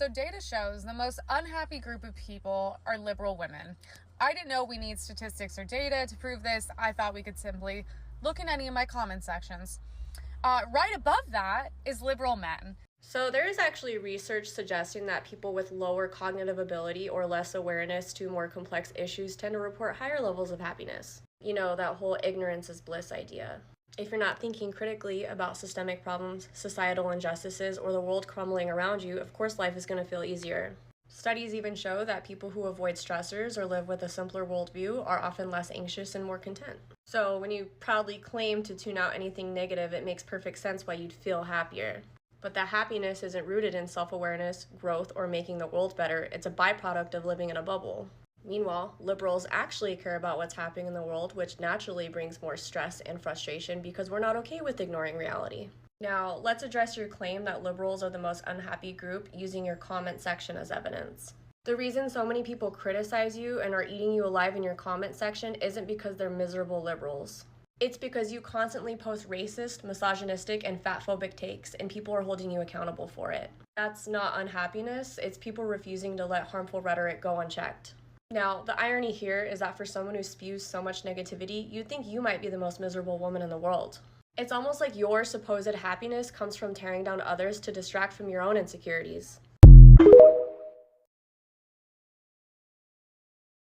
So data shows the most unhappy group of people are liberal women. I didn't know we need statistics or data to prove this. I thought we could simply look in any of my comment sections. Right above that is liberal men. So there is actually research suggesting that people with lower cognitive ability or less awareness to more complex issues tend to report higher levels of happiness. You know, that whole ignorance is bliss idea. If you're not thinking critically about systemic problems, societal injustices, or the world crumbling around you, of course life is going to feel easier. Studies even show that people who avoid stressors or live with a simpler worldview are often less anxious and more content. So when you proudly claim to tune out anything negative, it makes perfect sense why you'd feel happier. But that happiness isn't rooted in self-awareness, growth, or making the world better. It's a byproduct of living in a bubble. Meanwhile, liberals actually care about what's happening in the world, which naturally brings more stress and frustration because we're not okay with ignoring reality. Now, let's address your claim that liberals are the most unhappy group using your comment section as evidence. The reason so many people criticize you and are eating you alive in your comment section isn't because they're miserable liberals. It's because you constantly post racist, misogynistic, and fatphobic takes, and people are holding you accountable for it. That's not unhappiness, it's people refusing to let harmful rhetoric go unchecked. Now, the irony here is that for someone who spews so much negativity, you'd think you might be the most miserable woman in the world. It's almost like your supposed happiness comes from tearing down others to distract from your own insecurities.